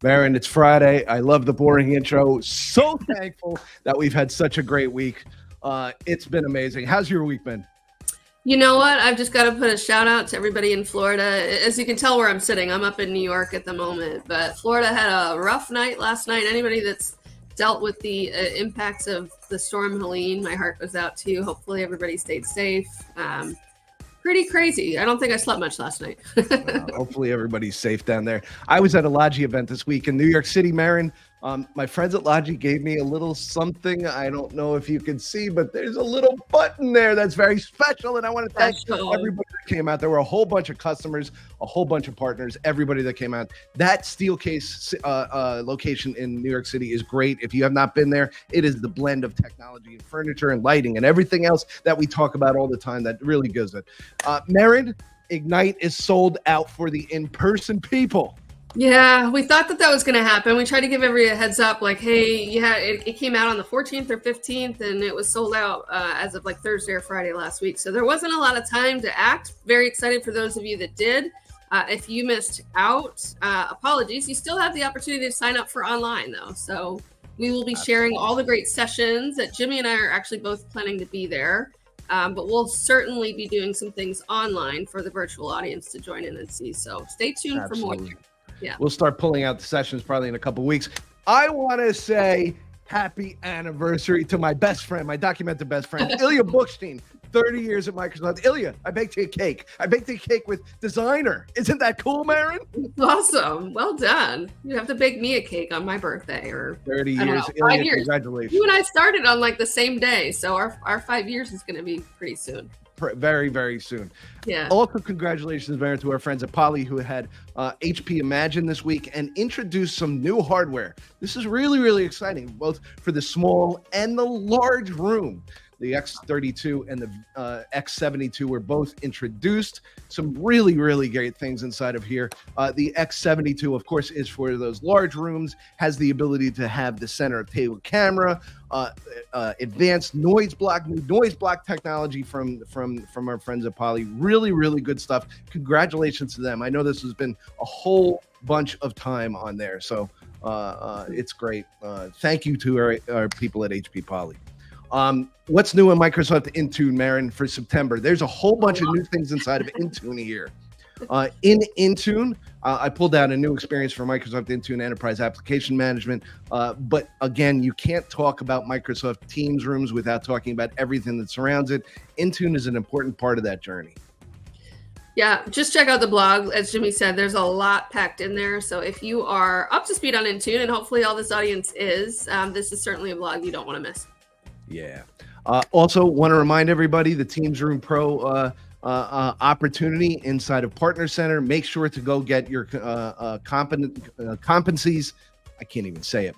Baron, it's Friday. I love the boring intro. So thankful that we've had such a great week. It's been amazing. How's your week been? You know what? I've just got to put a shout out to everybody in Florida. As you can tell where I'm sitting, I'm up in New York at the moment, but Florida had a rough night last night. Anybody that's dealt with the impacts of the storm Helene, my heart goes out to you. Hopefully everybody stayed safe. Pretty crazy. I don't think I slept much last night. Hopefully everybody's safe down there. I was at a Logi event this week in New York City, Marin. My friends at Logi gave me a little something. I don't know if you can see, but there's a little button there that's very special. And I want to thank everybody that came out. There were a whole bunch of customers, a whole bunch of partners, everybody that came out. That Steelcase location in New York City is great. If you have not been there, it is the blend of technology and furniture and lighting and everything else that we talk about all the time that really gives it. Marin, Ignite is sold out for the in-person people. Yeah, we thought that was going to happen. We tried to give everybody a heads up, like, hey, it came out on the 14th or 15th, and it was sold out as of like Thursday or Friday last week. So there wasn't a lot of time to act. Very excited for those of you that did. If you missed out, apologies. You still have the opportunity to sign up for online, though. So we will be sharing all the great sessions that Jimmy and I are actually both planning to be there. But we'll certainly be doing some things online for the virtual audience to join in and see. So stay tuned for more. Yeah. We'll start pulling out the sessions probably in a couple of weeks. I want to say happy anniversary to my best friend, my documented best friend, Ilya Bookstein. 30 years at Microsoft. Ilya, I baked you a cake. I baked you a cake with designer. Isn't that cool, Marin? Awesome. Well done. You have to bake me a cake on my birthday or 30 years. Know, 5 Ilya, years. Congratulations. You and I started on like the same day. So our 5 years is going to be pretty soon. Very, very soon. Yeah. Also, congratulations, Baron, to our friends at Poly who had HP Imagine this week and introduced some new hardware. This is really, really exciting, both for the small and the large room. The X32 and the X72 were both introduced. Some really, really great things inside of here. The X72, of course, is for those large rooms, has the ability to have the center of table camera, advanced noise block, new noise block technology from our friends at Poly. Really, really good stuff. Congratulations to them. I know this has been a whole bunch of time on there, so it's great. Thank you to our people at HP Poly. What's new in Microsoft Intune, Marin, for September? There's a whole bunch of new things inside of Intune here. In Intune, I pulled out a new experience for Microsoft Intune Enterprise Application Management. But again, you can't talk about Microsoft Teams rooms without talking about everything that surrounds it. Intune is an important part of that journey. Yeah, just check out the blog. As Jimmy said, there's a lot packed in there. So if you are up to speed on Intune, and hopefully all this audience is, this is certainly a blog you don't want to miss. Yeah. Also, want to remind everybody the Teams Room Pro opportunity inside of Partner Center. Make sure to go get your competencies. I can't even say it.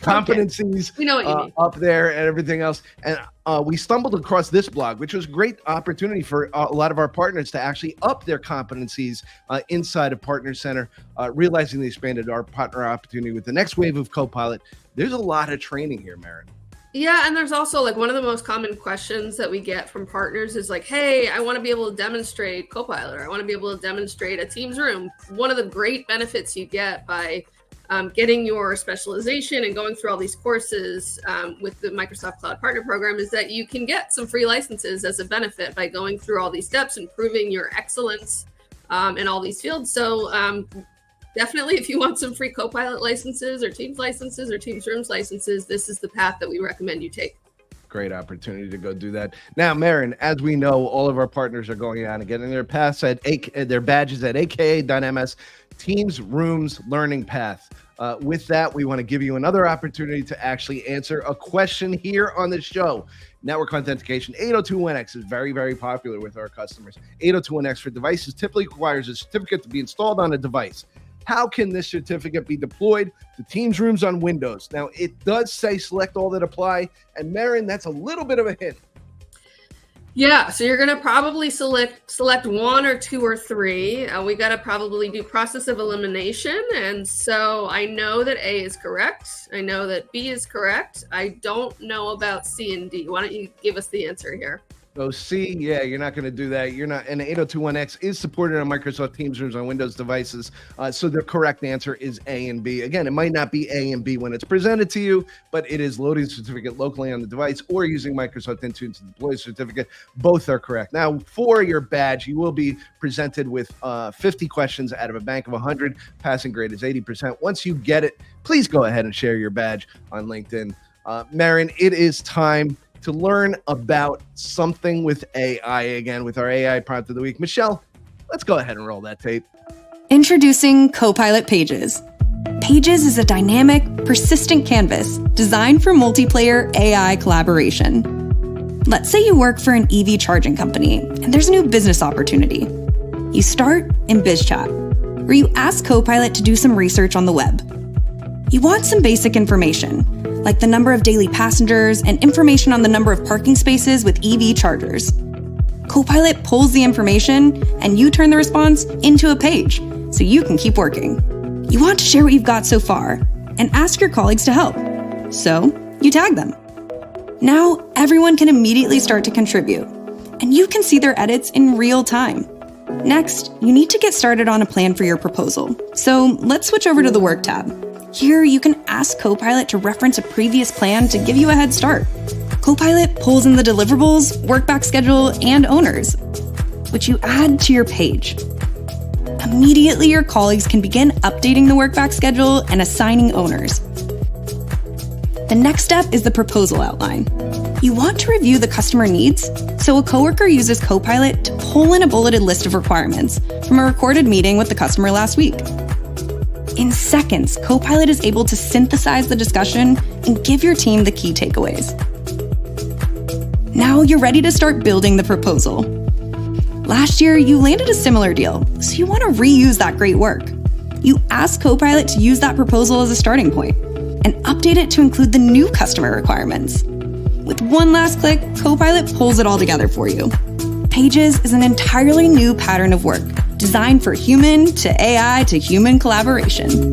Competencies You know what you mean. up there and everything else. And we stumbled across this blog, which was a great opportunity for a lot of our partners to actually up their competencies inside of Partner Center, realizing they expanded our partner opportunity with the next wave of Copilot. There's a lot of training here, Marin. Yeah, and there's also like one of the most common questions that we get from partners is like, hey, I want to be able to demonstrate Copilot, or I want to be able to demonstrate a Teams room. One of the great benefits you get by getting your specialization and going through all these courses with the Microsoft Cloud Partner Program is that you can get some free licenses as a benefit by going through all these steps and proving your excellence in all these fields. So definitely, if you want some free Copilot licenses or Teams Rooms licenses, this is the path that we recommend you take. Great opportunity to go do that. Now, Marin, as we know, all of our partners are going on and getting their paths at their badges at aka.ms Teams Rooms Learning Path. With that, we want to give you another opportunity to actually answer a question here on the show. Network authentication 802.1x is very, very popular with our customers. 802.1x for devices typically requires a certificate to be installed on a device. How can this certificate be deployed to Teams rooms on Windows? Now, it does say select all that apply. And Marin, that's a little bit of a hint. Yeah, so you're going to probably select one or two or three. We got to probably do process of elimination. And so I know that A is correct. I know that B is correct. I don't know about C and D. Why don't you give us the answer here? So C, yeah, you're not going to do that. You're not. And 8021X is supported on Microsoft Teams rooms on Windows devices. So the correct answer is A and B. Again, it might not be A and B when it's presented to you, but it is loading the certificate locally on the device or using Microsoft Intune to deploy the certificate. Both are correct. Now, for your badge, you will be presented with 50 questions out of a bank of 100. Passing grade is 80%. Once you get it, please go ahead and share your badge on LinkedIn. Marin, it is time to learn about something with AI again with our AI prompt of the week. Michelle, let's go ahead and roll that tape. Introducing Copilot Pages. Pages is a dynamic, persistent canvas designed for multiplayer AI collaboration. Let's say you work for an EV charging company and there's a new business opportunity. You start in BizChat, where you ask Copilot to do some research on the web. You want some basic information, like the number of daily passengers and information on the number of parking spaces with EV chargers. Copilot pulls the information and you turn the response into a page so you can keep working. You want to share what you've got so far and ask your colleagues to help. So you tag them. Now everyone can immediately start to contribute and you can see their edits in real time. Next, you need to get started on a plan for your proposal. So let's switch over to the Work tab. Here, you can ask Copilot to reference a previous plan to give you a head start. Copilot pulls in the deliverables, workback schedule, and owners, which you add to your page. Immediately, your colleagues can begin updating the workback schedule and assigning owners. The next step is the proposal outline. You want to review the customer needs, so a coworker uses Copilot to pull in a bulleted list of requirements from a recorded meeting with the customer last week. In seconds, Copilot is able to synthesize the discussion and give your team the key takeaways. Now you're ready to start building the proposal. Last year, you landed a similar deal, so you want to reuse that great work. You ask Copilot to use that proposal as a starting point and update it to include the new customer requirements. With one last click, Copilot pulls it all together for you. Pages is an entirely new pattern of work, designed for human to AI to human collaboration.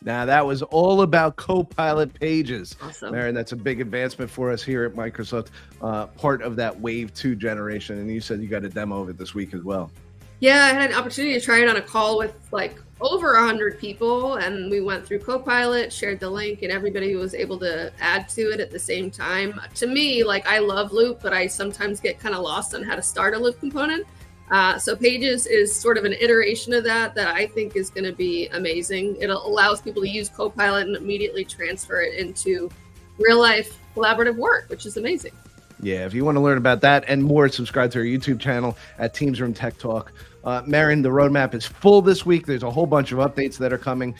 Now, that was all about Copilot Pages. Awesome. Marin, that's a big advancement for us here at Microsoft, part of that Wave 2 generation. And you said you got a demo of it this week as well. Yeah, I had an opportunity to try it on a call with like over 100 people, and we went through Copilot, shared the link, and everybody was able to add to it at the same time. To me, like, I love Loop, but I sometimes get kind of lost on how to start a Loop component. So Pages is sort of an iteration of that I think is going to be amazing. It allows people to use Copilot and immediately transfer it into real life collaborative work, which is amazing. Yeah, if you want to learn about that and more, subscribe to our YouTube channel at Teams Room Tech Talk. Marin, the roadmap is full this week. There's a whole bunch of updates that are coming.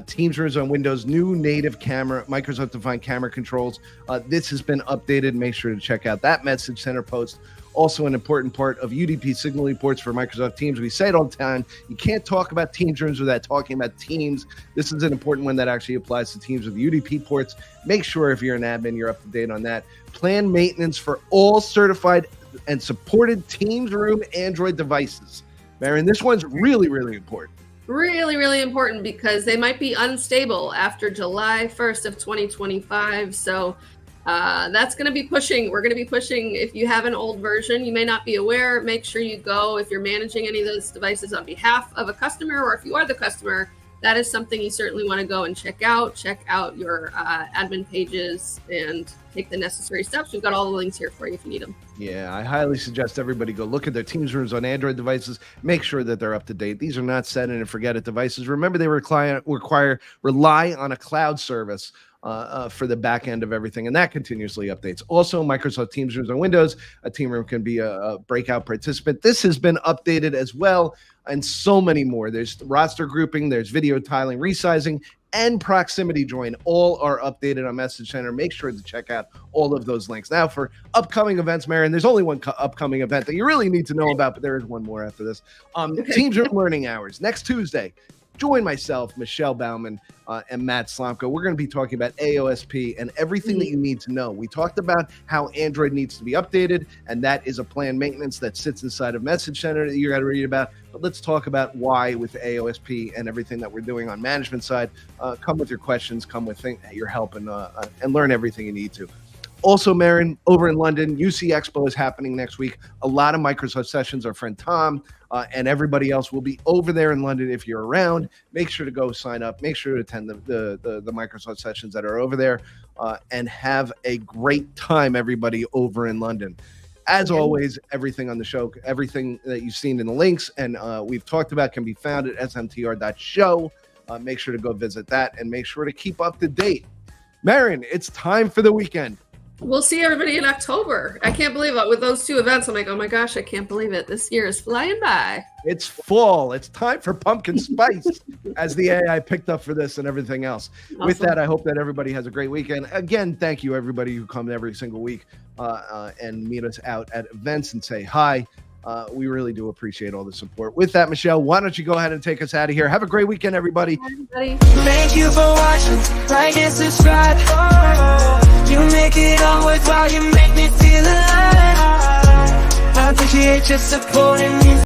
Teams Rooms on Windows, new native camera, Microsoft-defined camera controls. This has been updated. Make sure to check out that message center post. Also an important part of UDP signal reports for Microsoft Teams. We say it all the time. You can't talk about Teams Rooms without talking about Teams. This is an important one that actually applies to Teams with UDP ports. Make sure if you're an admin, you're up to date on that. Plan maintenance for all certified and supported Teams Room Android devices. Marin, this one's really, really important. Really, really important because they might be unstable after July 1st of 2025. So that's going to be pushing. We're going to be pushing. If you have an old version, you may not be aware. Make sure you go if you're managing any of those devices on behalf of a customer, or if you are the customer, that is something you certainly want to go and check out. Check out your admin pages and take the necessary steps. We've got all the links here for you if you need them. Yeah, I highly suggest everybody go look at their Teams Rooms on Android devices. Make sure that they're up to date. These are not set it and forget it devices. Remember, they rely on a cloud service for the back end of everything, and that continuously updates. Also, Microsoft Teams Rooms on Windows, a team room can be a breakout participant. This has been updated as well, and so many more. There's roster grouping, there's video tiling, resizing, and proximity join. All are updated on Message Center. Make sure to check out all of those links. Now, for upcoming events, Marin, there's only one upcoming event that you really need to know about, but there is one more after this. Teams Room Learning Hours next Tuesday. join myself, Michelle Bauman, and Matt Slomka. We're going to be talking about AOSP and everything that you need to know. We talked about how Android needs to be updated, and that is a planned maintenance that sits inside of Message Center that you got to read about. But let's talk about why with AOSP and everything that we're doing on management side. Come with your questions, come with your help, and learn everything you need to. Also, Marin, over in London, UC Expo is happening next week. A lot of Microsoft sessions. Our friend Tom and everybody else will be over there in London. If you're around, make sure to go sign up. Make sure to attend the Microsoft sessions that are over there and have a great time, everybody, over in London. As always, everything on the show, everything that you've seen in the links and we've talked about can be found at smtr.show. Make sure to go visit that and make sure to keep up to date. Marin, it's time for the weekend. We'll see everybody in October. I can't believe it. With those two events, I'm like, oh my gosh, I can't believe it. This year is flying by. It's fall. It's time for pumpkin spice as the AI picked up for this and everything else. Awesome. With that, I hope that everybody has a great weekend. Again, thank you, everybody who comes every single week and meet us out at events and say hi. We really do appreciate all the support. With that, Michelle, why don't you go ahead and take us out of here? Have a great weekend, everybody. Thank you for watching. Like and subscribe. You make it all worthwhile. You make me feel alive. I appreciate your supporting me.